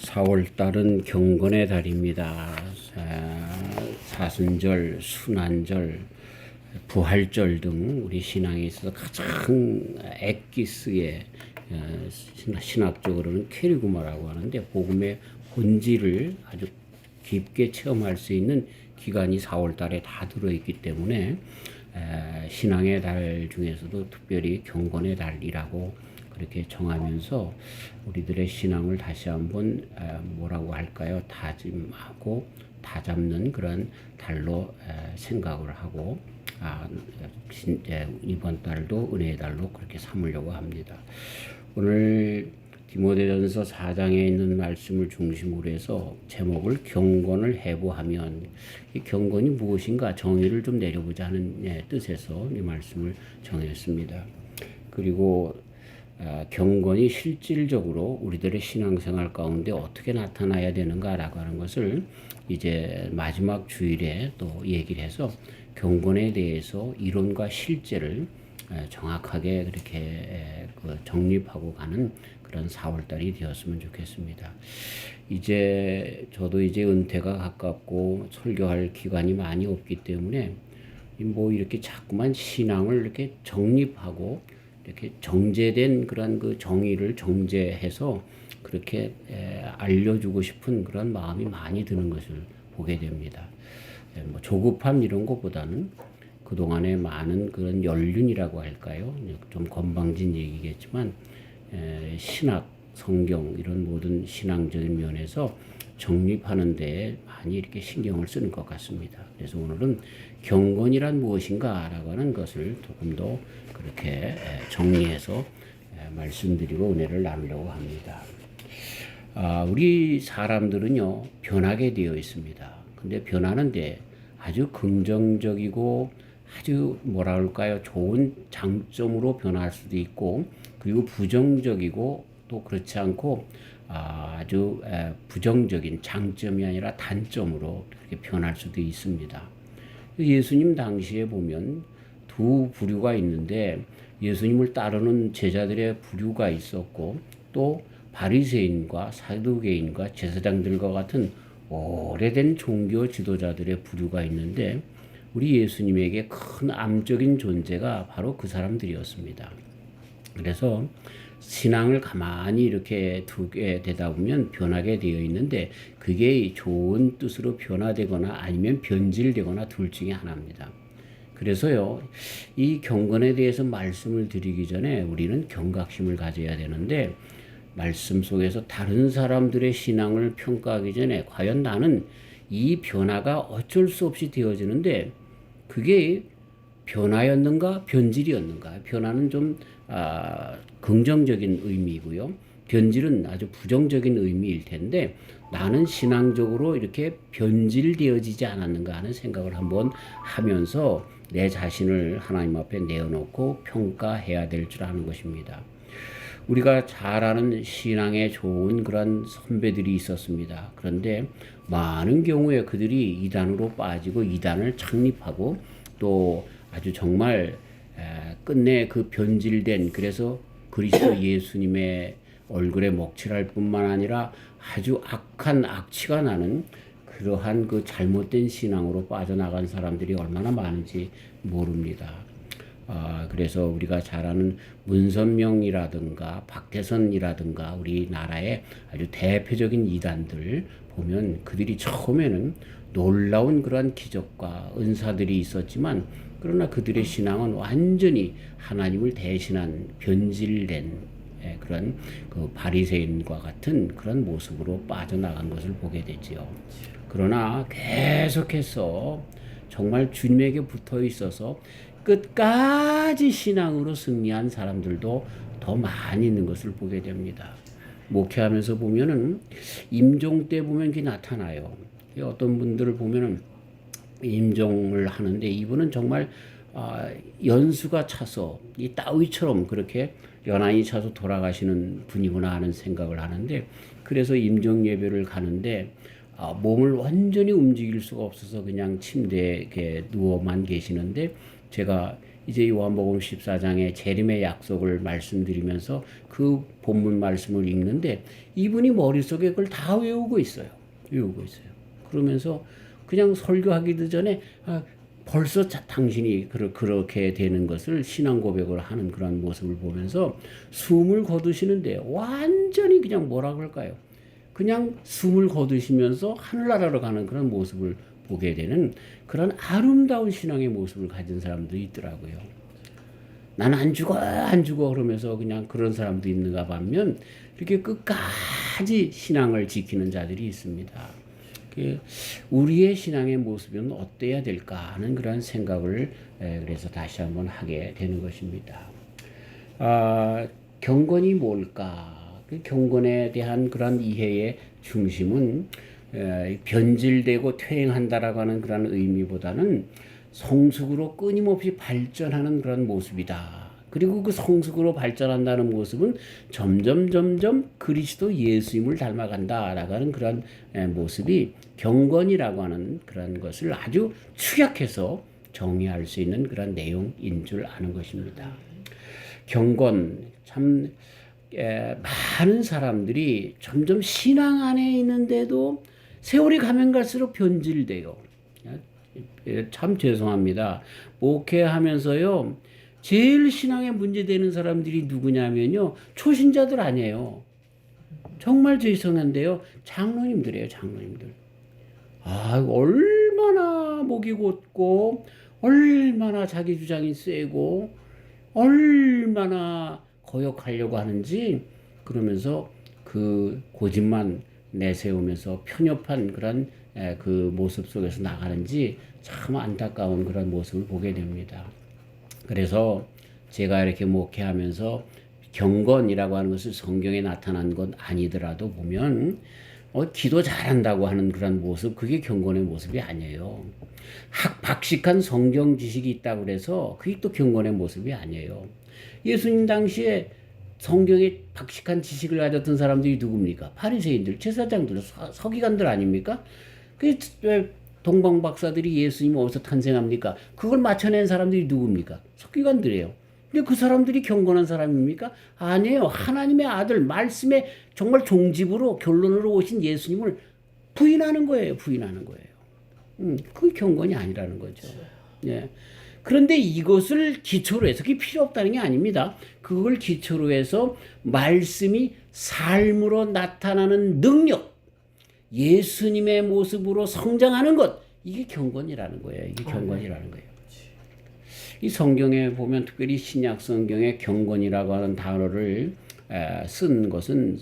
4월달은 경건의 달입니다. 사순절, 순환절, 부활절 등 우리 신앙에 있어서 가장 엑기스의 신학적으로는 캐리구마라고 하는데 복음의 본질을 아주 깊게 체험할 수 있는 기간이 4월달에 다 들어있기 때문에 신앙의 달 중에서도 특별히 경건의 달이라고 그렇게 정하면서 우리들의 신앙을 다시 한번 뭐라고 할까요? 다짐하고 다잡는 그런 달로 생각을 하고 이번 달도 은혜의 달로 그렇게 삼으려고 합니다. 오늘 디모데전서 4장에 있는 말씀을 중심으로 해서 제목을 경건을 해보하면 이 경건이 무엇인가 정의를 좀 내려보자는 뜻에서 이 말씀을 정했습니다. 그리고 경건이 실질적으로 우리들의 신앙생활 가운데 어떻게 나타나야 되는가라고 하는 것을 이제 마지막 주일에 또 얘기를 해서 경건에 대해서 이론과 실제를 정확하게 그렇게 정립하고 가는 그런 4월달이 되었으면 좋겠습니다. 이제 저도 이제 은퇴가 가깝고 설교할 기간이 많이 없기 때문에 뭐 이렇게 자꾸만 신앙을 이렇게 정립하고 이렇게 정제된 그런 그 정의를 정제해서 그렇게 알려주고 싶은 그런 마음이 많이 드는 것을 보게 됩니다. 뭐 조급함 이런 것보다는 그동안에 많은 그런 연륜이라고 할까요? 좀 건방진 얘기겠지만 신학, 성경 이런 모든 신앙적인 면에서 정립하는 데 많이 이렇게 신경을 쓰는 것 같습니다. 그래서 오늘은 경건이란 무엇인가 라고 하는 것을 조금 더 그렇게 정리해서 말씀드리고 은혜를 나누려고 합니다. 우리 사람들은요, 변하게 되어 있습니다. 근데 변하는데 아주 긍정적이고 아주 뭐라 할까요? 좋은 장점으로 변할 수도 있고, 그리고 부정적이고 또 그렇지 않고 아주 부정적인 장점이 아니라 단점으로 그렇게 변할 수도 있습니다. 예수님 당시에 보면 두 부류가 있는데 예수님을 따르는 제자들의 부류가 있었고 또 바리새인과 사두개인과 제사장들과 같은 오래된 종교 지도자들의 부류가 있는데 우리 예수님에게 큰 암적인 존재가 바로 그 사람들이었습니다. 그래서 신앙을 가만히 이렇게 두게 되다 보면 변하게 되어 있는데 그게 좋은 뜻으로 변화되거나 아니면 변질되거나 둘 중에 하나입니다. 그래서요, 이 경건에 대해서 말씀을 드리기 전에 우리는 경각심을 가져야 되는데 말씀 속에서 다른 사람들의 신앙을 평가하기 전에 과연 나는 이 변화가 어쩔 수 없이 되어지는데 그게 변화였는가 변질이었는가. 변화는 좀 긍정적인 의미이고요. 변질은 아주 부정적인 의미일 텐데 나는 신앙적으로 이렇게 변질되어지지 않았는가 하는 생각을 한번 하면서 내 자신을 하나님 앞에 내어놓고 평가해야 될 줄 아는 것입니다. 우리가 잘 아는 신앙에 좋은 그런 선배들이 있었습니다. 그런데 많은 경우에 그들이 이단으로 빠지고 이단을 창립하고 또 아주 정말 끝내 그 변질된 그래서 그리스도 예수님의 얼굴에 먹칠할 뿐만 아니라 아주 악한 악취가 나는 그러한 그 잘못된 신앙으로 빠져나간 사람들이 얼마나 많은지 모릅니다. 그래서 우리가 잘 아는 문선명이라든가 박태선이라든가 우리나라의 아주 대표적인 이단들 보면 그들이 처음에는 놀라운 그러한 기적과 은사들이 있었지만 그러나 그들의 신앙은 완전히 하나님을 대신한 변질된 그런 그 바리새인과 같은 그런 모습으로 빠져나간 것을 보게 되지요. 그러나 계속해서 정말 주님에게 붙어 있어서 끝까지 신앙으로 승리한 사람들도 더 많이 있는 것을 보게 됩니다. 목회하면서 보면은 임종 때 보면 그게 나타나요. 어떤 분들을 보면은 임종을 하는데 이분은 정말 연수가 차서 이 따위처럼 그렇게 연한이 차서 돌아가시는 분이구나 하는 생각을 하는데 그래서 임종 예배를 가는데 몸을 완전히 움직일 수가 없어서 그냥 침대에 누워만 계시는데 제가 이제 요한복음 14장의 재림의 약속을 말씀드리면서 그 본문 말씀을 읽는데 이분이 머릿속에 그걸 다 외우고 있어요. 그러면서 그냥 설교하기도 전에 벌써 당신이 그렇게 되는 것을 신앙 고백을 하는 그런 모습을 보면서 숨을 거두시는데 완전히 그냥 뭐라 그럴까요? 그냥 숨을 거두시면서 하늘나라로 가는 그런 모습을 보게 되는 그런 아름다운 신앙의 모습을 가진 사람도 있더라고요. 난 안 죽어 그러면서 그냥 그런 사람도 있는가 반면 이렇게 끝까지 신앙을 지키는 자들이 있습니다. 우리의 신앙의 모습은 어때야 될까 하는 그런 생각을 그래서 다시 한번 하게 되는 것입니다. 경건이 뭘까? 그 경건에 대한 그런 이해의 중심은 변질되고 퇴행한다라고 하는 그런 의미보다는 성숙으로 끊임없이 발전하는 그런 모습이다. 그리고 그 성숙으로 발전한다는 모습은 점점 그리스도 예수님을 닮아간다라고 하는 그런 모습이 경건이라고 하는 그런 것을 아주 축약해서 정의할 수 있는 그런 내용인 줄 아는 것입니다. 경건, 참 많은 사람들이 점점 신앙 안에 있는데도 세월이 가면 갈수록 변질돼요. 참 죄송합니다. 목회하면서요, 제일 신앙에 문제되는 사람들이 누구냐면요, 초신자들 아니에요. 정말 죄송한데요, 장로님들이에요, 장로님들. 얼마나 목이 곧고, 얼마나 자기 주장이 세고, 얼마나 거역하려고 하는지, 그러면서 그 고집만 내세우면서 편협한 그런 그 모습 속에서 나가는지 참 안타까운 그런 모습을 보게 됩니다. 그래서 제가 이렇게 목회하면서 경건이라고 하는 것을 성경에 나타난 것 아니더라도 보면 기도 잘한다고 하는 그런 모습, 그게 경건의 모습이 아니에요. 박식한 성경 지식이 있다고 그래서 그게 또 경건의 모습이 아니에요. 예수님 당시에 성경에 박식한 지식을 가졌던 사람들이 누굽니까? 바리새인들, 제사장들, 서기관들 아닙니까? 그 동방 박사들이 예수님 어디서 탄생합니까? 그걸 맞춰낸 사람들이 누굽니까? 서기관들이에요. 근데 그 사람들이 경건한 사람입니까? 아니에요. 하나님의 아들, 말씀의 정말 종집으로 결론으로 오신 예수님을 부인하는 거예요. 그게 경건이 아니라는 거죠. 예. 그런데 이것을 기초로 해서 그게 필요 없다는 게 아닙니다. 그걸 기초로 해서 말씀이 삶으로 나타나는 능력, 예수님의 모습으로 성장하는 것, 이게 경건이라는 거예요. 이 성경에 보면 특별히 신약 성경에 경건이라고 하는 단어를 쓴 것은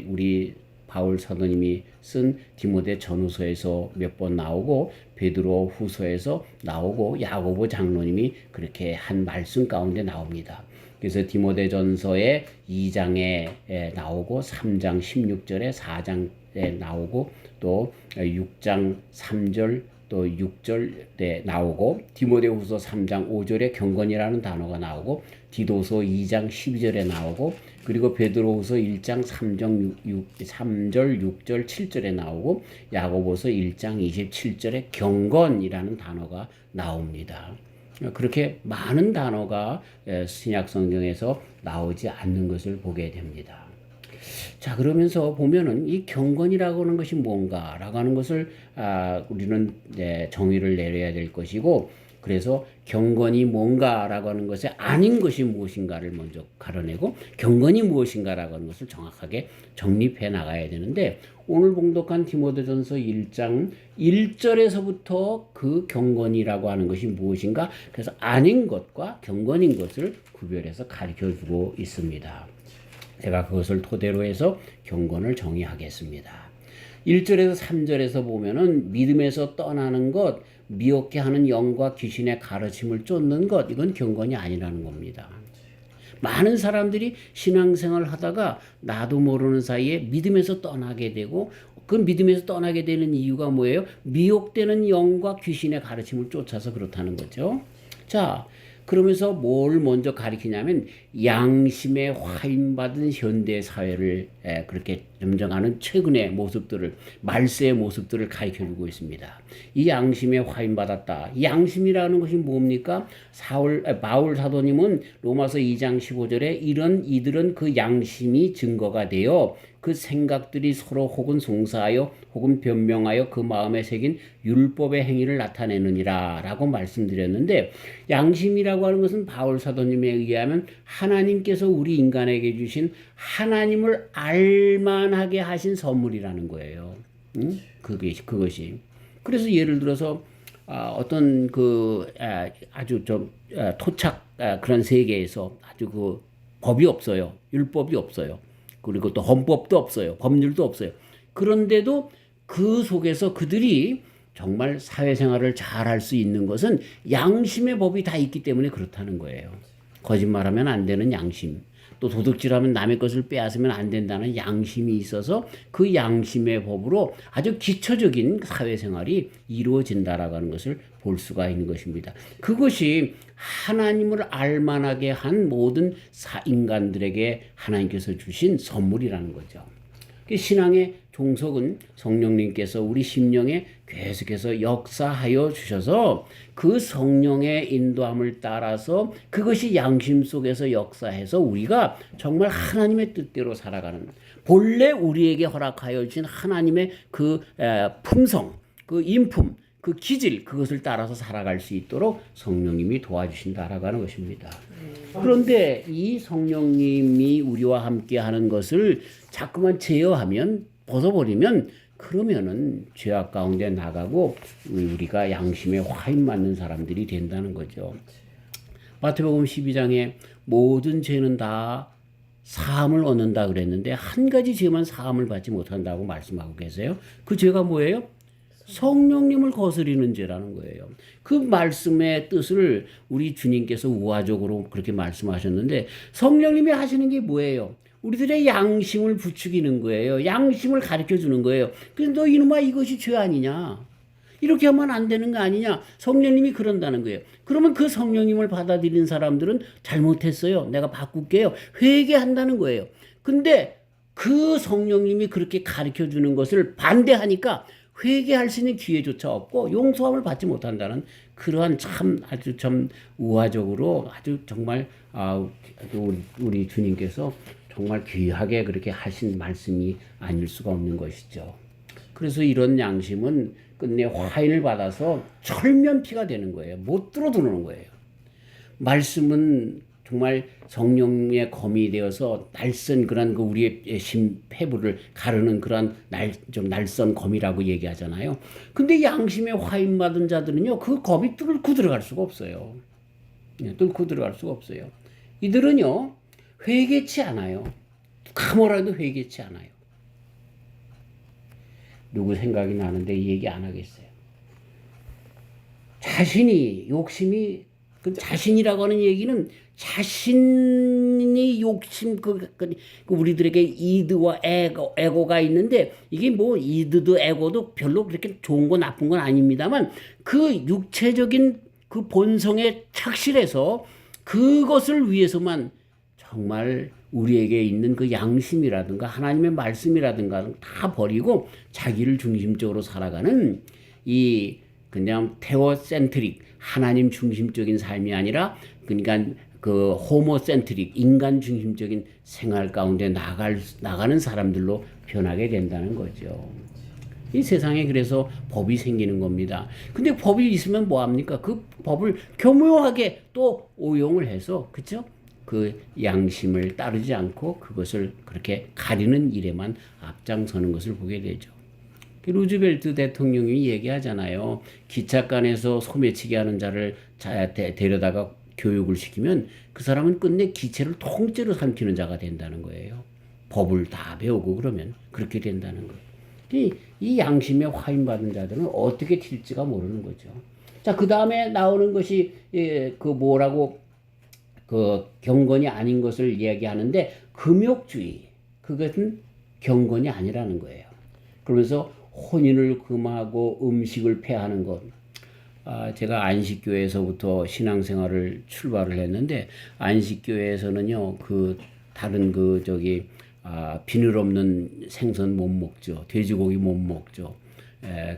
우리 바울 사도님이 쓴 디모데 전후서에서 몇 번 나오고 베드로 후서에서 나오고 야고보 장로님이 그렇게 한 말씀 가운데 나옵니다. 그래서 디모데전서의 2장에 나오고 3장 16절에 4장에 나오고 또 6장 3절 또 6절에 나오고 디모데후서 3장 5절에 경건이라는 단어가 나오고 디도서 2장 12절에 나오고 그리고 베드로후서 1장 3절 6절 7절에 나오고 야고보서 1장 27절에 경건이라는 단어가 나옵니다. 그렇게 많은 단어가 신약 성경에서 나오지 않는 것을 보게 됩니다. 자, 그러면서 보면은 이 경건이라고 하는 것이 뭔가라고 하는 것을 우리는 정의를 내려야 될 것이고, 그래서 경건이 뭔가라고 하는 것에 아닌 것이 무엇인가를 먼저 가려내고 경건이 무엇인가라고 하는 것을 정확하게 정립해 나가야 되는데, 오늘 봉독한 디모데전서 1장 1절에서부터 그 경건이라고 하는 것이 무엇인가, 그래서 아닌 것과 경건인 것을 구별해서 가르쳐주고 있습니다. 제가 그것을 토대로 해서 경건을 정의하겠습니다. 1절에서 3절에서 보면은 믿음에서 떠나는 것, 미혹게 하는 영과 귀신의 가르침을 쫓는 것, 이건 경건이 아니라는 겁니다. 많은 사람들이 신앙생활을 하다가 나도 모르는 사이에 믿음에서 떠나게 되고, 그 믿음에서 떠나게 되는 이유가 뭐예요? 미혹되는 영과 귀신의 가르침을 쫓아서 그렇다는 거죠. 자, 그러면서 뭘 먼저 가리키냐면 양심에 화인받은 현대 사회를 그렇게 점증하는 최근의 모습들을 말세의 모습들을 가르쳐주고 있습니다. 이 양심에 화인받았다. 이 양심이라는 것이 뭡니까? 바울 사도님은 로마서 2장 15절에 이들은 그 양심이 증거가 되어 그 생각들이 서로 혹은 송사하여 혹은 변명하여 그 마음에 새긴 율법의 행위를 나타내느니라 라고 말씀드렸는데, 양심이라고 하는 것은 바울 사도님에 의하면 하나님께서 우리 인간에게 주신 하나님을 알만하게 하신 선물이라는 거예요. 그것이. 그래서 예를 들어서 어떤 아주 좀 토착 그런 세계에서 아주 그 법이 없어요. 율법이 없어요. 그리고 또 헌법도 없어요. 법률도 없어요. 그런데도 그 속에서 그들이 정말 사회생활을 잘할 수 있는 것은 양심의 법이 다 있기 때문에 그렇다는 거예요. 거짓말하면 안 되는 양심, 또 도둑질하면 남의 것을 빼앗으면 안 된다는 양심이 있어서 그 양심의 법으로 아주 기초적인 사회생활이 이루어진다라고 하는 것을 볼 수가 있는 것입니다. 그것이 하나님을 알만하게 한 모든 인간들에게 하나님께서 주신 선물이라는 거죠. 신앙의 종속은 성령님께서 우리 심령에 계속해서 역사하여 주셔서 그 성령의 인도함을 따라서 그것이 양심 속에서 역사해서 우리가 정말 하나님의 뜻대로 살아가는, 본래 우리에게 허락하여 주신 하나님의 그 품성, 그 인품, 그 기질, 그것을 따라서 살아갈 수 있도록 성령님이 도와주신다라고 하는 것입니다. 그런데 이 성령님이 우리와 함께 하는 것을 자꾸만 제어하면, 벗어버리면, 그러면은 죄악 가운데 나가고 우리가 양심에 화인 맞는 사람들이 된다는 거죠. 마태복음 12장에 모든 죄는 다 사함을 얻는다 그랬는데 한 가지 죄만 사함을 받지 못한다고 말씀하고 계세요. 그 죄가 뭐예요? 성령님을 거스리는 죄라는 거예요. 그 말씀의 뜻을 우리 주님께서 우화적으로 그렇게 말씀하셨는데, 성령님이 하시는 게 뭐예요? 우리들의 양심을 부추기는 거예요. 양심을 가르쳐 주는 거예요. 그래서 너 이놈아 이것이 죄 아니냐? 이렇게 하면 안 되는 거 아니냐? 성령님이 그런다는 거예요. 그러면 그 성령님을 받아들인 사람들은 잘못했어요. 내가 바꿀게요. 회개한다는 거예요. 근데 그 성령님이 그렇게 가르쳐 주는 것을 반대하니까 회개할 수 있는 기회조차 없고 용서함을 받지 못한다는 그러한 아주 참 우화적으로 아주 정말 우리 주님께서 정말 귀하게 그렇게 하신 말씀이 아닐 수가 없는 것이죠. 그래서 이런 양심은 끝내 화인을 받아서 철면피가 되는 거예요. 못 들어 들어오는 거예요. 말씀은 정말 성령의 검이 되어서 날선 그런 그 우리의 심폐부를 가르는 그런 좀 날선 검이라고 얘기하잖아요. 근데 양심에 화인 받은 자들은요, 그 검이 뚫고 들어갈 수가 없어요. 뚫고 들어갈 수가 없어요. 이들은요, 회개치 않아요. 가모라도 회개치 않아요. 누구 생각이 나는데 이 얘기 안 하겠어요. 자신이 욕심이, 그 자신이라고 하는 얘기는 자신이 욕심, 우리들에게 이드와 에고가 있는데, 이게 뭐 이드도 에고도 별로 그렇게 좋은 거 나쁜 건 아닙니다만, 그 육체적인 그 본성에 착실해서 그것을 위해서만 정말 우리에게 있는 그 양심이라든가 하나님의 말씀이라든가 다 버리고 자기를 중심적으로 살아가는 이 그냥 테오센트릭, 하나님 중심적인 삶이 아니라, 그러니까 그 호모센트릭, 인간 중심적인 생활 가운데 나가는 사람들로 변하게 된다는 거죠. 이 세상에 그래서 법이 생기는 겁니다. 근데 법이 있으면 뭐합니까? 그 법을 교묘하게 또 오용을 해서, 그렇죠? 그 양심을 따르지 않고 그것을 그렇게 가리는 일에만 앞장서는 것을 보게 되죠. 루즈벨트 대통령이 얘기하잖아요. 기찻간에서 소매치기 하는 자를 데려다가 교육을 시키면 그 사람은 끝내 기체를 통째로 삼키는 자가 된다는 거예요. 법을 다 배우고 그러면 그렇게 된다는 거예요. 이 양심에 화인받은 자들은 어떻게 튈지가 모르는 거죠. 자, 그 다음에 나오는 것이 그 뭐라고 그 경건이 아닌 것을 이야기하는데, 금욕주의, 그것은 경건이 아니라는 거예요. 그러면서 혼인을 금하고 음식을 폐하는 것. 제가 안식교회에서부터 신앙생활을 출발을 했는데, 안식교회에서는요, 그 다른 비늘 없는 생선 못 먹죠. 돼지고기 못 먹죠.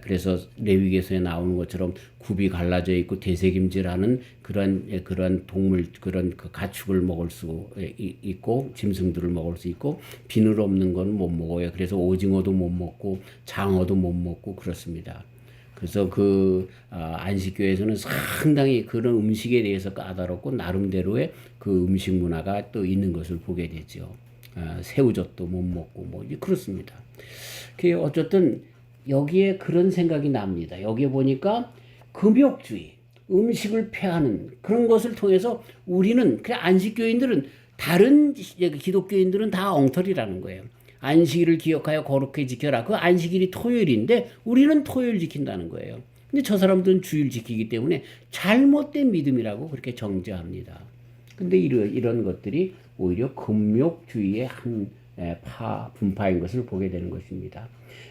그래서 레위기에서 나오는 것처럼 굽이 갈라져 있고 되새김질하는 그런 동물 그런 그 가축을 먹을 수 있고 짐승들을 먹을 수 있고 비늘 없는 건 못 먹어요. 그래서 오징어도 못 먹고 장어도 못 먹고 그렇습니다. 그래서 안식교에서는 상당히 그런 음식에 대해서 까다롭고 나름대로의 그 음식 문화가 또 있는 것을 보게 되죠. 새우젓도 못 먹고 뭐 그렇습니다. 어쨌든 여기에 그런 생각이 납니다. 여기에 보니까 금욕주의, 음식을 폐하는 그런 것을 통해서 우리는 그냥 안식교인들은 다른 기독교인들은 다 엉터리라는 거예요. 안식일을 기억하여 거룩히 지켜라. 그 안식일이 토요일인데 우리는 토요일 지킨다는 거예요. 근데 저 사람들은 주일 지키기 때문에 잘못된 믿음이라고 그렇게 정죄합니다. 근데 이런 것들이 오히려 금욕주의의 한 분파인 것을 보게 되는 것입니다.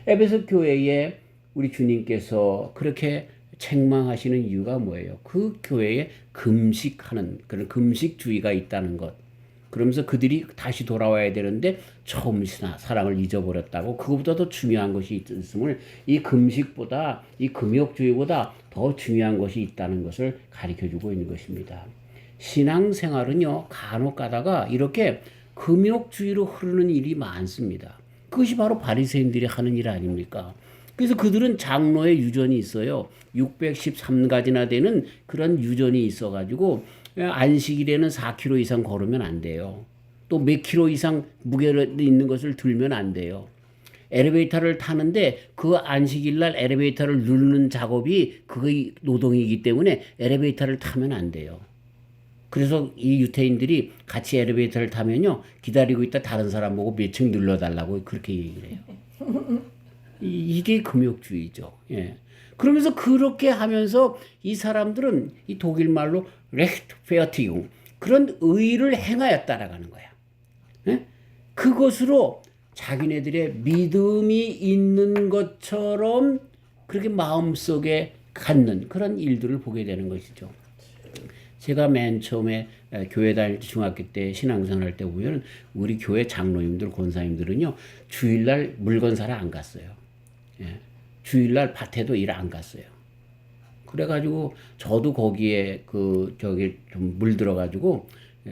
에베소 교회에 우리 주님께서 그렇게 책망하시는 이유가 뭐예요? 그 교회에 금식하는 그런 금식주의가 있다는 것. 그러면서 그들이 다시 돌아와야 되는데 처음 사랑을 잊어버렸다고 그것보다 더 중요한 것이 있음을 이 금식보다 이 금욕주의보다 더 중요한 것이 있다는 것을 가르쳐주고 있는 것입니다. 신앙생활은요 간혹 가다가 이렇게 금욕주의로 흐르는 일이 많습니다. 그것이 바로 바리새인들이 하는 일 아닙니까? 그래서 그들은 장로의 유전이 있어요. 613가지나 되는 그런 유전이 있어가지고 안식일에는 4km 이상 걸으면 안 돼요. 또 몇 킬로 이상 무게를 있는 것을 들면 안 돼요. 엘리베이터를 타는데 그 안식일 날 엘리베이터를 누르는 작업이 그게 노동이기 때문에 엘리베이터를 타면 안 돼요. 그래서 이 유태인들이 같이 엘리베이터를 타면요 기다리고 있다 다른 사람 보고 몇 층 눌러달라고 그렇게 얘기를 해요. 이게 금욕주의죠. 예. 그러면서 그렇게 하면서 이 사람들은 이 독일 말로 레히트페어티gung 그런 의를 행하였다라고 하는 거야. 예? 그것으로 자기네들의 믿음이 있는 것처럼 그렇게 마음속에 갖는 그런 일들을 보게 되는 것이죠. 제가 맨 처음에 교회 다닐 때 중학교 때 신앙생활 할 때 보면 우리 교회 장로님들 권사님들은요 주일날 물건 사러 안 갔어요. 예. 주일날 밭에도 일 안 갔어요. 그래가지고 저도 거기에 좀 물들어가지고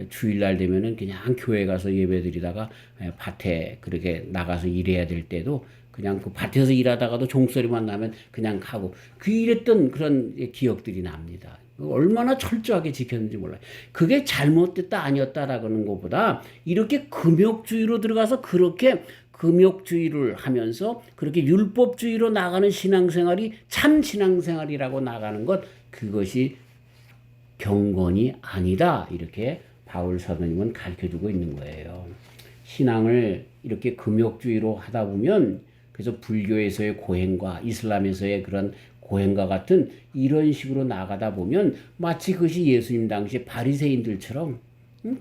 주일날 되면은 그냥 교회 가서 예배드리다가 밭에 그렇게 나가서 일해야 될 때도 그냥 그 밭에서 일하다가도 종소리만 나면 그냥 가고 이랬던 그런 기억들이 납니다. 얼마나 철저하게 지켰는지 몰라요. 그게 잘못됐다 아니었다라는 것보다 이렇게 금욕주의로 들어가서 그렇게 금욕주의를 하면서 그렇게 율법주의로 나가는 신앙생활이 참 신앙생활이라고 나가는 것 그것이 경건이 아니다. 이렇게 바울 사도님은 가르쳐주고 있는 거예요. 신앙을 이렇게 금욕주의로 하다 보면 그래서 불교에서의 고행과 이슬람에서의 그런 고행과 같은 이런 식으로 나가다 보면 마치 그것이 예수님 당시 바리새인들처럼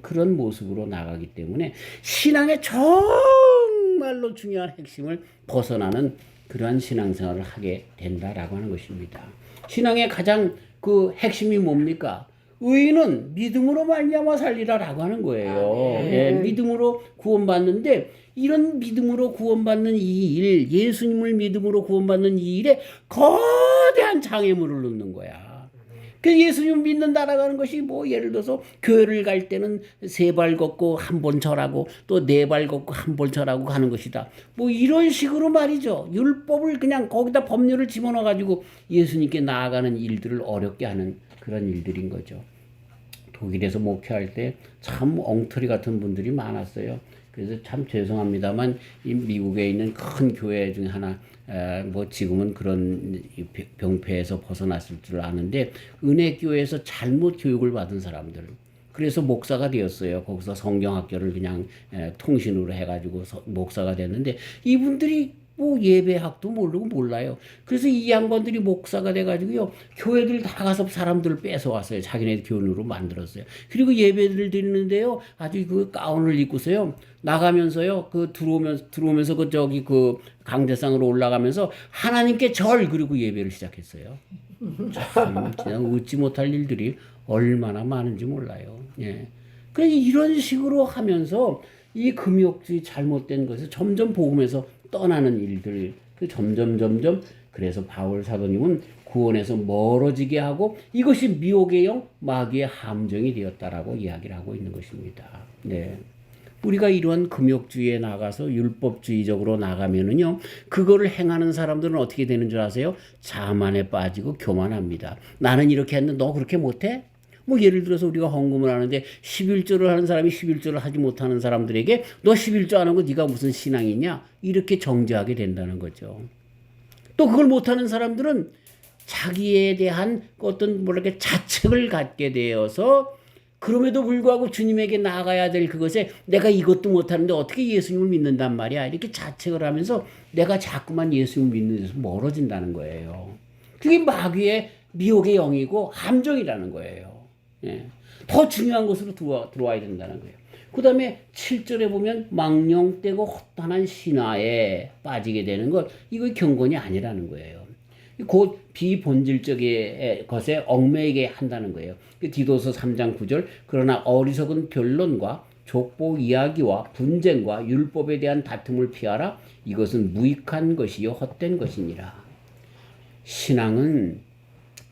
그런 모습으로 나가기 때문에 신앙의 정말로 중요한 핵심을 벗어나는 그러한 신앙생활을 하게 된다라고 하는 것입니다. 신앙의 가장 그 핵심이 뭡니까? 의인은 믿음으로 말미암아 살리라라고 하는 거예요. 예, 믿음으로 구원받는데 이런 믿음으로 구원받는 이 일, 예수님을 믿음으로 구원받는 이 일에 거대한 장애물을 넣는 거야. 그 예수님 믿는다라고 하는 것이 뭐 예를 들어서 교회를 갈 때는 3발 걷고 1번 절하고 또 4발 걷고 1번 절하고 가는 것이다. 뭐 이런 식으로 말이죠. 율법을 그냥 거기다 법률을 집어넣어 가지고 예수님께 나아가는 일들을 어렵게 하는 그런 일들인 거죠. 독일에서 목회할 때 참 엉터리 같은 분들이 많았어요. 그래서 참 죄송합니다만 이 미국에 있는 큰 교회 중에 하나 뭐 지금은 그런 병폐에서 벗어났을 줄 아는데 은혜교회에서 잘못 교육을 받은 사람들 그래서 목사가 되었어요. 거기서 성경학교를 그냥 통신으로 해가지고 목사가 됐는데 이분들이 뭐 예배학도 모르고 몰라요. 그래서 이 양반들이 목사가 돼가지고요 교회들 다 가서 사람들을 뺏어왔어요. 자기네 교훈으로 만들었어요. 그리고 예배를 드리는데요 아주 그 가운을 입고서요 나가면서요 그 들어오면서 그 강대상으로 올라가면서 하나님께 절 그리고 예배를 시작했어요. 참 그냥 웃지 못할 일들이 얼마나 많은지 몰라요. 예. 그래서 이런 식으로 하면서 이 금욕주의 잘못된 것을 점점 복음에서 떠나는 일들, 그 점점 그래서 바울 사도님은 구원에서 멀어지게 하고 이것이 미혹의 영, 마귀의 함정이 되었다라고 이야기를 하고 있는 것입니다. 네. 우리가 이러한 금욕주의에 나가서 율법주의적으로 나가면은요, 그거를 행하는 사람들은 어떻게 되는 줄 아세요? 자만에 빠지고 교만합니다. 나는 이렇게 했는데 너 그렇게 못해? 뭐 예를 들어서 우리가 헌금을 하는데 11조를 하는 사람이 11조를 하지 못하는 사람들에게 너 11조 안 하고 네가 무슨 신앙이냐? 이렇게 정죄하게 된다는 거죠. 또 그걸 못하는 사람들은 자기에 대한 어떤 뭐랄까 자책을 갖게 되어서 그럼에도 불구하고 주님에게 나아가야 될 그것에 내가 이것도 못하는데 어떻게 예수님을 믿는단 말이야. 이렇게 자책을 하면서 내가 자꾸만 예수님을 믿는 데서 멀어진다는 거예요. 그게 마귀의 미혹의 영이고 함정이라는 거예요. 예. 더 중요한 것으로 들어와야 된다는 거예요. 그 다음에 7절에 보면 망령되고 헛단한 신화에 빠지게 되는 것, 이거 경건이 아니라는 거예요. 곧 비본질적의 것에 얽매이게 한다는 거예요. 디도서 3장 9절 그러나 어리석은 변론과 족보 이야기와 분쟁과 율법에 대한 다툼을 피하라. 이것은 무익한 것이요 헛된 것이니라. 신앙은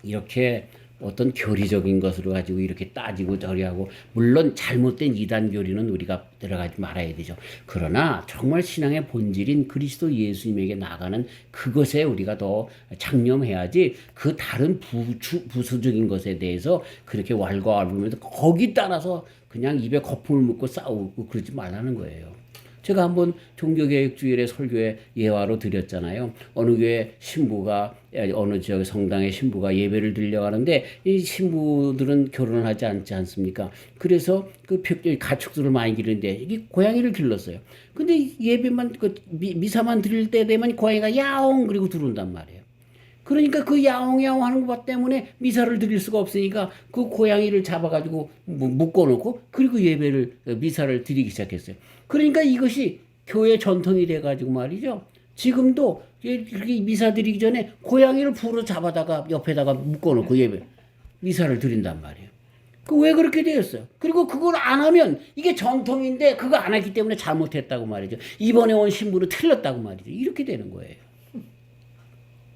이렇게 어떤 교리적인 것으로 가지고 이렇게 따지고 저리하고 물론 잘못된 이단 교리는 우리가 들어가지 말아야 되죠. 그러나 정말 신앙의 본질인 그리스도 예수님에게 나가는 그것에 우리가 더 창념해야지 그 다른 부수적인 것에 대해서 그렇게 왈가왈부하면서 거기 따라서 그냥 입에 거품을 묻고 싸우고 그러지 말라는 거예요. 제가 한번 종교개혁주일의 설교에 예화로 드렸잖아요. 어느 교회 신부가 어느 지역 성당의 신부가 예배를 드리려가는데 이 신부들은 결혼을 하지 않지 않습니까? 그래서 그 가축들을 많이 기르는데 이게 고양이를 길렀어요. 근데 예배만 미사만 드릴 때 되면 고양이가 야옹 그리고 들어온단 말이에요. 그러니까 그 야옹야옹 하는 것 때문에 미사를 드릴 수가 없으니까 그 고양이를 잡아가지고 묶어놓고 그리고 미사를 드리기 시작했어요. 그러니까 이것이 교회 전통이 돼가지고 말이죠. 지금도 미사 드리기 전에 고양이를 부러 잡아다가 옆에다가 묶어놓고 미사를 드린단 말이에요. 왜 그렇게 되었어요? 그리고 그걸 안 하면 이게 정통인데 그거 안 했기 때문에 잘못했다고 말이죠. 이번에 온 신부는 틀렸다고 말이죠. 이렇게 되는 거예요.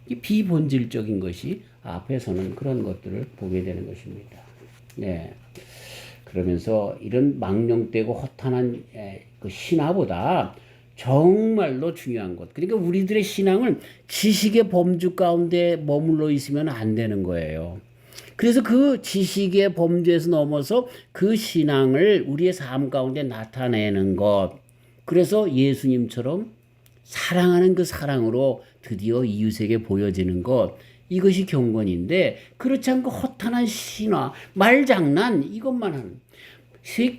이 비본질적인 것이 앞에서는 그런 것들을 보게 되는 것입니다. 네. 그러면서 이런 망령되고 허탄한 그 신화보다 정말로 중요한 것. 그러니까 우리들의 신앙은 지식의 범주 가운데 머물러 있으면 안 되는 거예요. 그래서 그 지식의 범주에서 넘어서 그 신앙을 우리의 삶 가운데 나타내는 것. 그래서 예수님처럼 사랑하는 그 사랑으로 드디어 이웃에게 보여지는 것. 이것이 경건인데 그렇지 않고 허탄한 신화, 말장난 이것만 하는.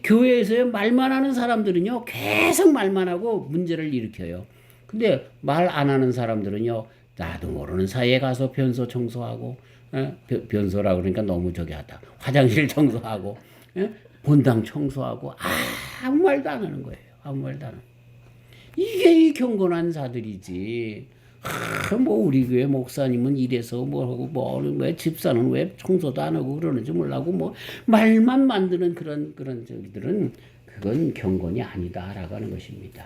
교회에서 말만 하는 사람들은요. 계속 말만 하고 문제를 일으켜요. 근데 말 안 하는 사람들은요. 나도 모르는 사이에 가서 변소 청소하고 변소라 그러니까 너무 저기 하다. 화장실 청소하고 본당 청소하고 아무 말도 안 하는 거예요. 아무 말도 안 하는. 이게 이 경건한 자들이지. 뭐 우리 교회 목사님은 이래서 뭐 하고 왜 집사는 왜 청소도 안 하고 그러는지 몰라고 뭐 말만 만드는 그런 저기들은 그건 경건이 아니다라고 하는 것입니다.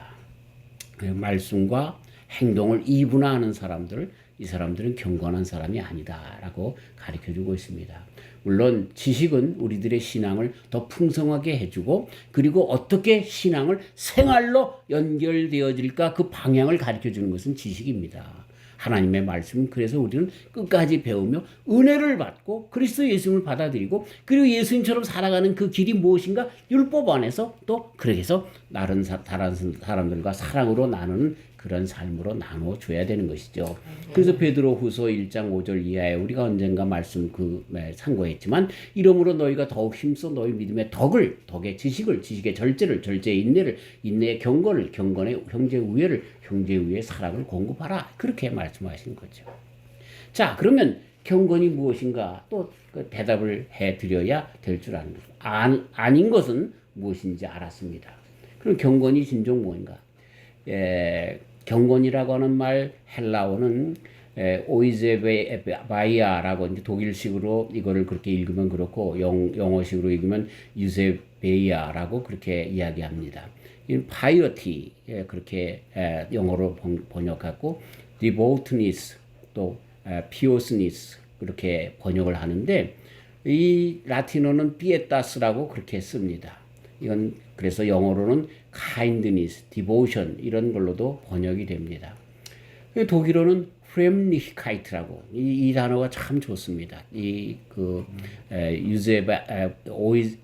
말씀과 행동을 이분화하는 사람들, 이 사람들은 경건한 사람이 아니다라고 가르쳐주고 있습니다. 물론 지식은 우리들의 신앙을 더 풍성하게 해주고 그리고 어떻게 신앙을 생활로 연결되어질까 그 방향을 가르쳐주는 것은 지식입니다. 하나님의 말씀은 그래서 우리는 끝까지 배우며 은혜를 받고 그리스도 예수님을 받아들이고 그리고 예수님처럼 살아가는 그 길이 무엇인가 율법 안에서 또 그렇게 해서 다른 사람들과 사랑으로 나누는 그런 삶으로 나눠줘야 되는 것이죠. 그래서 베드로후서 1장 5절 이하에 우리가 언젠가 말씀 참고했지만 이러므로 너희가 더욱 힘써 너희 믿음의 덕의 지식의 절제의 인내를 인내의 경건의 형제 우애를 형제 우애의 사랑을 공급하라. 그렇게 말씀하신 거죠. 자, 그러면 경건이 무엇인가 또 그 대답을 해드려야 될 줄 아는 거죠. 아닌 것은 무엇인지 알았습니다. 그럼 경건이 진정 뭔가? 경건이라고 하는 말 헬라어는 오이제바이아라고 이제 독일식으로 이거를 그렇게 읽으면 그렇고 영어식으로 읽으면 유세베이아라고 그렇게 이야기합니다. piety 그렇게 영어로 번역하고 devoutness 또 piousness 그렇게 번역을 하는데 이 라틴어는 pietas라고 그렇게 씁니다. 이건 그래서 영어로는 kindness, devotion 이런 걸로도 번역이 됩니다. 독일어는 프렘리히카이트라고 이 단어가 참 좋습니다.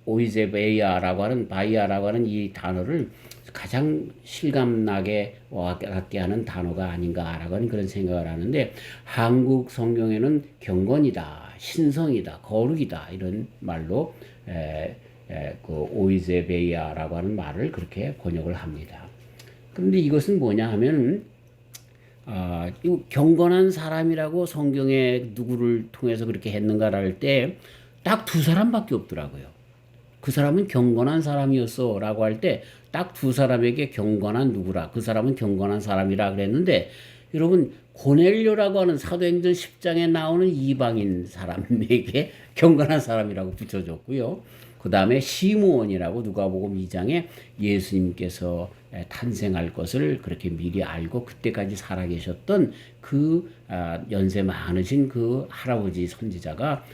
오이제베이아라고 하는 바이아라고 하는 이 단어를 가장 실감나게 와닿게 하는 단어가 아닌가라고 하는 그런 생각을 하는데 한국 성경에는 경건이다, 신성이다, 거룩이다 이런 말로 그 오이제베이아라고 하는 말을 그렇게 번역을 합니다. 그런데 이것은 뭐냐 하면 이 경건한 사람이라고 성경에 누구를 통해서 그렇게 했는가를 할 때 딱 두 사람밖에 없더라고요. 그 사람은 경건한 사람이었어 라고 할 때 딱 두 사람에게 경건한 누구라 그 사람은 경건한 사람이라 그랬는데 여러분 고넬료라고 하는 사도행전 10장에 나오는 이방인 사람에게 경건한 사람이라고 붙여줬고요. 그 다음에 시므온이라고 누가복음 2장에 예수님께서 탄생할 것을 그렇게 미리 알고 그때까지 살아계셨던 그 연세 많으신 그 할아버지 선지자가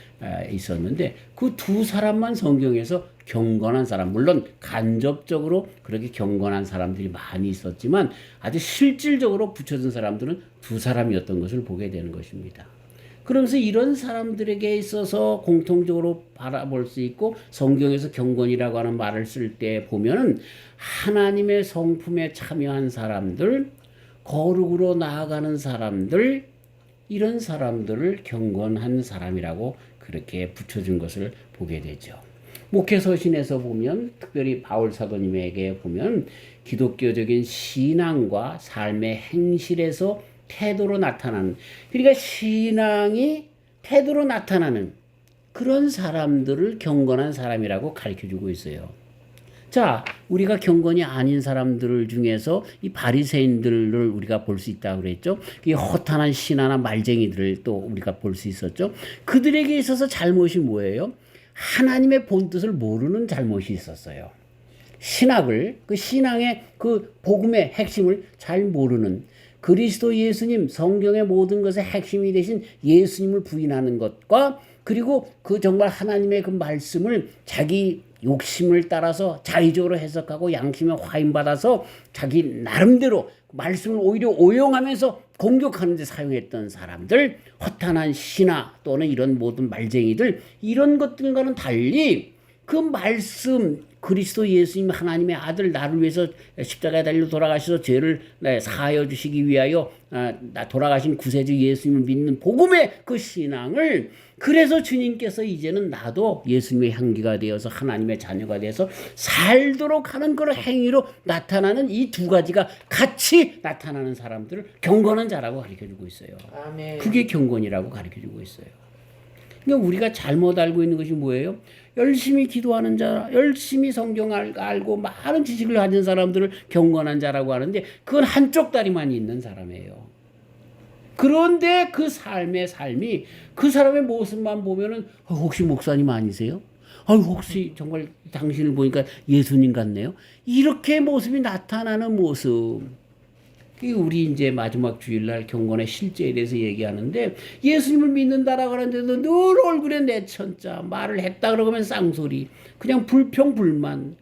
있었는데 그 두 사람만 성경에서 경건한 사람, 물론 간접적으로 그렇게 경건한 사람들이 많이 있었지만 아주 실질적으로 붙여진 사람들은 두 사람이었던 것을 보게 되는 것입니다. 그러면서 이런 사람들에게 있어서 공통적으로 바라볼 수 있고 성경에서 경건이라고 하는 말을 쓸 때 보면은 하나님의 성품에 참여한 사람들, 거룩으로 나아가는 사람들, 이런 사람들을 경건한 사람이라고 그렇게 붙여준 것을 보게 되죠. 목회서신에서 보면 특별히 바울 사도님에게 보면 기독교적인 신앙과 삶의 행실에서 태도로 나타나는 그러니까 신앙이 태도로 나타나는 그런 사람들을 경건한 사람이라고 가르쳐주고 있어요. 자, 우리가 경건이 아닌 사람들 중에서 이 바리새인들을 우리가 볼 수 있다고 그랬죠. 이 허탄한 신하나 말쟁이들을 또 우리가 볼 수 있었죠. 그들에게 있어서 잘못이 뭐예요? 하나님의 본뜻을 모르는 잘못이 있었어요. 신학을 그 신앙의 그 복음의 핵심을 잘 모르는 그리스도 예수님 성경의 모든 것의 핵심이 되신 예수님을 부인하는 것과 그리고 그 정말 하나님의 그 말씀을 자기 욕심을 따라서 자의적으로 해석하고 양심에 화인받아서 자기 나름대로 말씀을 오히려 오용하면서 공격하는 데 사용했던 사람들, 허탄한 신하 또는 이런 모든 말쟁이들 이런 것들과는 달리 그 말씀 그리스도 예수님 하나님의 아들 나를 위해서 십자가에 달려 돌아가셔서 죄를 사하여 주시기 위하여 돌아가신 구세주 예수님을 믿는 복음의 그 신앙을 그래서 주님께서 이제는 나도 예수님의 향기가 되어서 하나님의 자녀가 되어서 살도록 하는 그런 행위로 나타나는 이 두 가지가 같이 나타나는 사람들을 경건한 자라고 가르쳐주고 있어요. 아멘. 그게 경건이라고 가르쳐주고 있어요. 그러니까 우리가 잘못 알고 있는 것이 뭐예요? 열심히 기도하는 자, 열심히 성경을 알고 많은 지식을 가진 사람들을 경건한 자라고 하는데 그건 한쪽 다리만 있는 사람이에요. 그런데 그 삶이 그 사람의 모습만 보면은 혹시 목사님 아니세요? 혹시 정말 당신을 보니까 예수님 같네요. 이렇게 모습이 나타나는 모습. 우리 이제 마지막 주일날 경건의 실제에 대해서 얘기하는데 예수님을 믿는다라고 하는데도 늘 얼굴에 내천자 말을 했다 그러면 쌍소리 그냥 불평불만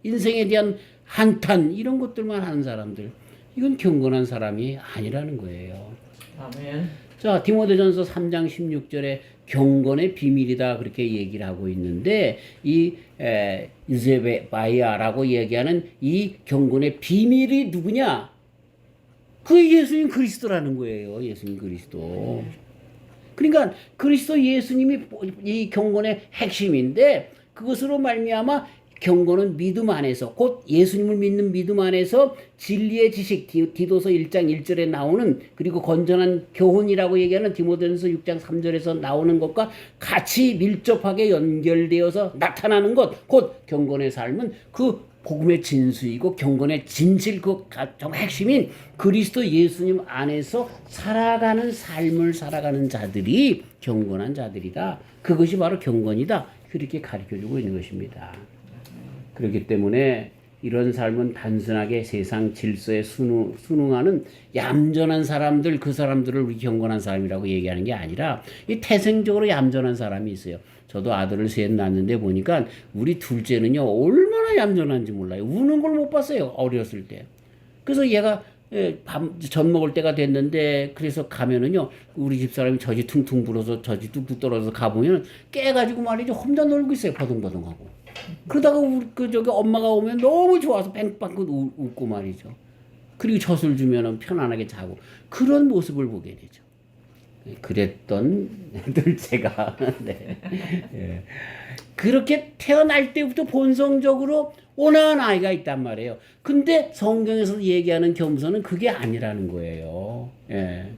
인생에 대한 한탄 이런 것들만 하는 사람들 이건 경건한 사람이 아니라는 거예요. 아멘. 자 디모데전서 3장 16절에 경건의 비밀이다 그렇게 얘기를 하고 있는데 이 유세베바이아라고 얘기하는 이 경건의 비밀이 누구냐? 그 예수님 그리스도라는 거예요. 예수님 그리스도. 그러니까 그리스도 예수님이 이 경건의 핵심인데 그것으로 말미암아 경건은 믿음 안에서 곧 예수님을 믿는 믿음 안에서 진리의 지식 디도서 1장 1절에 나오는 그리고 건전한 교훈이라고 얘기하는 디모데전서 6장 3절에서 나오는 것과 같이 밀접하게 연결되어서 나타나는 것 곧 경건의 삶은 그 복음의 진수이고 경건의 진실 그 핵심인 그리스도 예수님 안에서 살아가는 삶을 살아가는 자들이 경건한 자들이다. 그것이 바로 경건이다. 그렇게 가르쳐주고 있는 것입니다. 그렇기 때문에 이런 삶은 단순하게 세상 질서에 순응하는 얌전한 사람들, 그 사람들을 우리 경건한 사람이라고 얘기하는 게 아니라 이 태생적으로 얌전한 사람이 있어요. 저도 아들을 셋 낳았는데 보니까 우리 둘째는요 얼마나 얌전한지 몰라요. 우는 걸 못 봤어요, 어렸을 때. 그래서 얘가 젖 먹을 때가 됐는데, 그래서 가면은요 우리 집사람이 젖이 퉁퉁 불어서 젖이 뚝뚝 떨어져서 가보면 깨가지고 말이죠 혼자 놀고 있어요, 버둥버둥하고. 그러다가 저기 엄마가 오면 너무 좋아서 뺑뺑 웃고 말이죠. 그리고 젖을 주면은 편안하게 자고, 그런 모습을 보게 되죠. 그랬던 둘째가 네. 예. 그렇게 태어날 때부터 본성적으로 온화한 아이가 있단 말이에요. 근데 성경에서 얘기하는 겸손은 그게 아니라는 거예요. 예.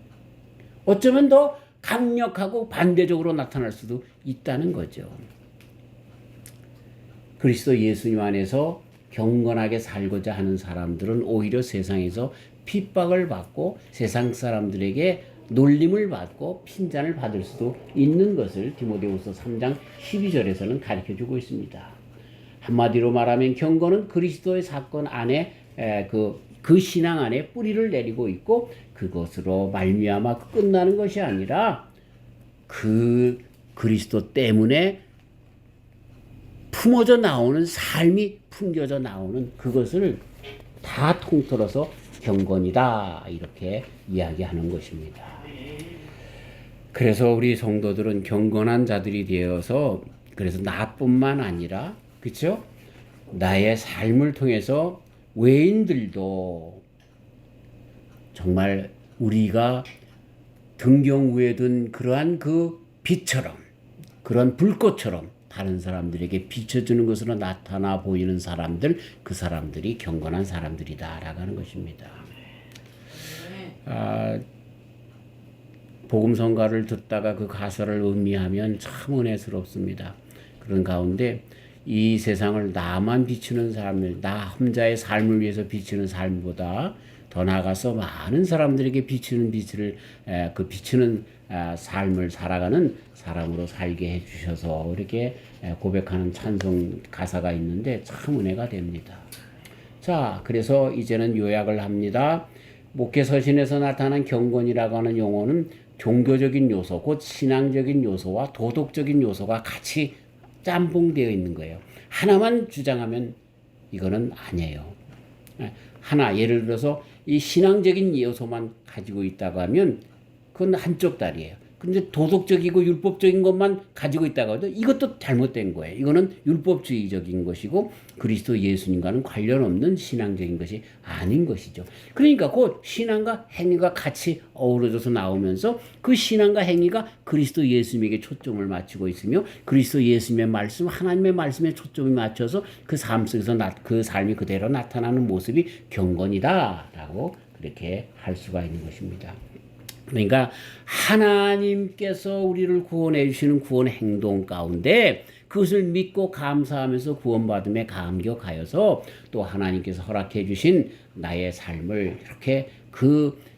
어쩌면 더 강력하고 반대적으로 나타날 수도 있다는 거죠. 그리스도 예수님 안에서 경건하게 살고자 하는 사람들은 오히려 세상에서 핍박을 받고 세상 사람들에게 놀림을 받고 핀잔을 받을 수도 있는 것을 디모데후서 3장 12절에서는 가르쳐주고 있습니다. 한마디로 말하면 경건은 그리스도의 사건 안에 그 신앙 안에 뿌리를 내리고 있고, 그것으로 말미암아 끝나는 것이 아니라 그 그리스도 때문에 품어져 나오는 삶이 풍겨져 나오는 그것을 다 통틀어서 경건이다, 이렇게 이야기하는 것입니다. 그래서 우리 성도들은 경건한 자들이 되어서, 그래서 나뿐만 아니라, 그렇죠? 나의 삶을 통해서 외인들도 정말 우리가 등경 위에 둔 그러한 그 빛처럼, 그런 불꽃처럼 다른 사람들에게 비춰주는 것으로 나타나 보이는 사람들, 그 사람들이 경건한 사람들이다라고 하는 것입니다. 복음성가를 듣다가 그 가사를 음미하면 참 은혜스럽습니다. 그런 가운데 이 세상을 나만 비추는 사람들, 나 혼자의 삶을 위해서 비추는 삶보다 더 나아가서 많은 사람들에게 비추는 빛을, 그 비추는 삶을 살아가는 사람으로 살게 해주셔서 이렇게 고백하는 찬송 가사가 있는데 참 은혜가 됩니다. 자, 그래서 이제는 요약을 합니다. 목회 서신에서 나타난 경건이라고 하는 용어는 종교적인 요소, 곧 신앙적인 요소와 도덕적인 요소가 같이 짬뽕되어 있는 거예요. 하나만 주장하면 이거는 아니에요. 하나, 예를 들어서 이 신앙적인 요소만 가지고 있다고 하면 그건 한쪽 다리예요. 근데 도덕적이고 율법적인 것만 가지고 있다고 해도 이것도 잘못된 거예요. 이거는 율법주의적인 것이고 그리스도 예수님과는 관련 없는 신앙적인 것이 아닌 것이죠. 그러니까 그 신앙과 행위가 같이 어우러져서 나오면서 그 신앙과 행위가 그리스도 예수님에게 초점을 맞추고 있으며 그리스도 예수님의 말씀, 하나님의 말씀에 초점이 맞춰서 그 삶 속에서 그 삶이 그대로 나타나는 모습이 경건이다라고 그렇게 할 수가 있는 것입니다. 그러니까 하나님께서 우리를 구원해 주시는 구원 행동 가운데 그것을 믿고 감사하면서 구원받음에 감격하여서 또 하나님께서 허락해 주신 나의 삶을 이렇게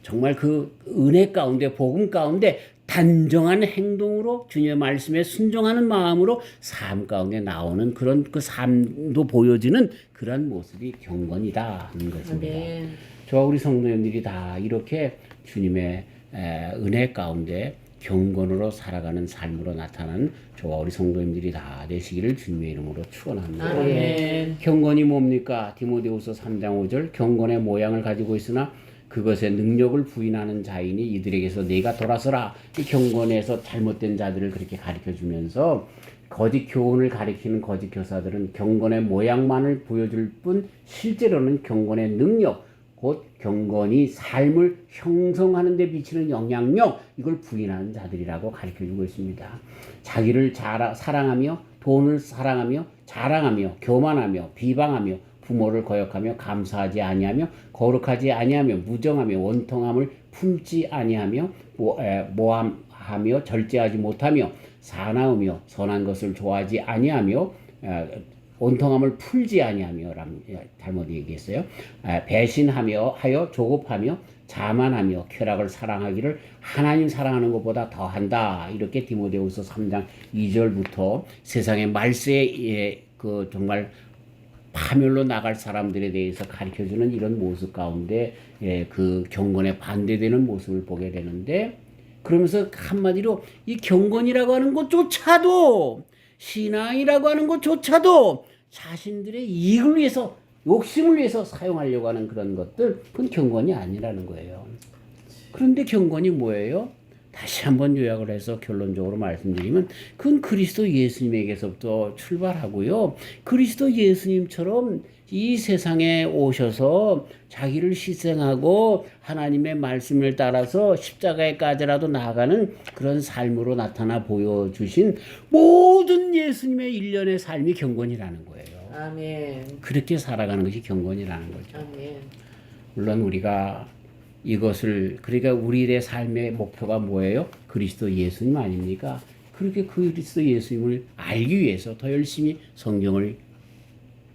정말 그 은혜 가운데, 복음 가운데 단정한 행동으로 주님의 말씀에 순종하는 마음으로 삶 가운데 나오는 그런 그 삶도 보여지는 그런 모습이 경건이다 하는 것입니다. 저와 우리 성도님들이 다 이렇게 주님의 은혜 가운데 경건으로 살아가는 삶으로 나타나는 저와 우리 성도님들이 다 되시기를 주님의 이름으로 축원합니다. 아멘. 경건이 뭡니까? 디모데후서 3장 5절 경건의 모양을 가지고 있으나 그것의 능력을 부인하는 자이니 이들에게서 네가 돌아서라. 이 경건에서 잘못된 자들을 그렇게 가르쳐주면서 거짓 교훈을 가리키는 거짓 교사들은 경건의 모양만을 보여줄 뿐 실제로는 경건의 능력, 곧 경건이 삶을 형성하는 데 미치는 영향력, 이걸 부인하는 자들이라고 가르쳐주고 있습니다. 자기를 사랑하며 돈을 사랑하며 자랑하며 교만하며 비방하며 부모를 거역하며 감사하지 아니하며 거룩하지 아니하며 무정하며 원통함을 품지 아니하며 모함하며 절제하지 못하며 사나우며 선한 것을 좋아하지 아니하며 원통함을 풀지 아니하며 잘못 얘기했어요. 배신하며 하여 조급하며 자만하며 쾌락을 사랑하기를 하나님 사랑하는 것보다 더한다. 이렇게 디모데후서 3장 2절부터 세상의 말세에 그 정말 파멸로 나갈 사람들에 대해서 가르쳐주는 이런 모습 가운데 그 경건에 반대되는 모습을 보게 되는데, 그러면서 한마디로 이 경건이라고 하는 것조차도, 신앙이라고 하는 것조차도 자신들의 이익을 위해서, 욕심을 위해서 사용하려고 하는 그런 것들, 그건 경건이 아니라는 거예요. 그런데 경건이 뭐예요? 다시 한번 요약을 해서 결론적으로 말씀드리면 그건 그리스도 예수님에게서부터 출발하고요. 그리스도 예수님처럼 이 세상에 오셔서 자기를 희생하고 하나님의 말씀을 따라서 십자가에까지라도 나아가는 그런 삶으로 나타나 보여주신 모든 예수님의 일련의 삶이 경건이라는 거예요. 아멘. 그렇게 살아가는 것이 경건이라는 거죠. 아멘. 물론 우리가 이것을, 그러니까 우리의 삶의 목표가 뭐예요? 그리스도 예수님 아닙니까? 그렇게 그리스도 예수님을 알기 위해서 더 열심히 성경을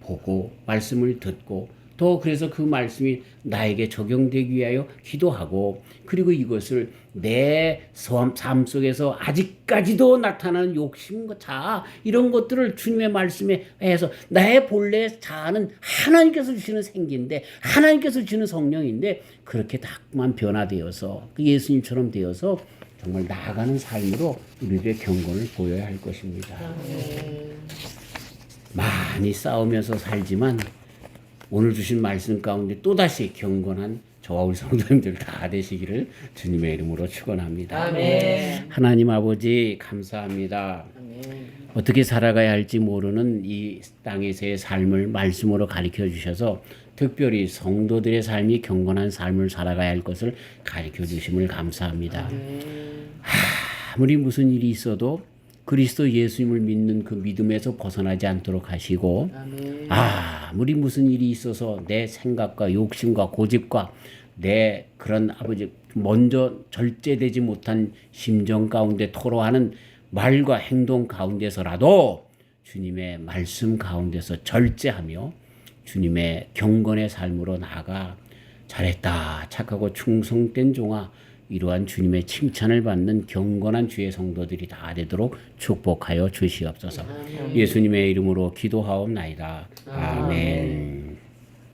보고 말씀을 듣고, 또 그래서 그 말씀이 나에게 적용되기 위하여 기도하고, 그리고 이것을 내 삶 속에서 아직까지도 나타나는 욕심과 자아, 이런 것들을 주님의 말씀에 해서 나의 본래 자아는 하나님께서 주시는 생기인데, 하나님께서 주시는 성령인데, 그렇게 다만 변화되어서 그 예수님처럼 되어서 정말 나아가는 삶으로 우리들의 경건을 보여야 할 것입니다. 많이 싸우면서 살지만 오늘 주신 말씀 가운데 또다시 경건한 저와 우리 성도님들 다 되시기를 주님의 이름으로 축원합니다. 아멘. 하나님 아버지 감사합니다. 아멘. 어떻게 살아가야 할지 모르는 이 땅에서의 삶을 말씀으로 가르쳐 주셔서 특별히 성도들의 삶이 경건한 삶을 살아가야 할 것을 가르쳐 주심을 감사합니다. 아무리 무슨 일이 있어도 그리스도 예수님을 믿는 그 믿음에서 벗어나지 않도록 하시고, 아무리 무슨 일이 있어서 내 생각과 욕심과 고집과 내 그런 아버지 먼저 절제되지 못한 심정 가운데 토로하는 말과 행동 가운데서라도 주님의 말씀 가운데서 절제하며 주님의 경건의 삶으로 나아가 잘했다, 착하고 충성된 종아, 이러한 주님의 칭찬을 받는 경건한 주의 성도들이 다 되도록 축복하여 주시옵소서. 예수님의 이름으로 기도하옵나이다. 아멘.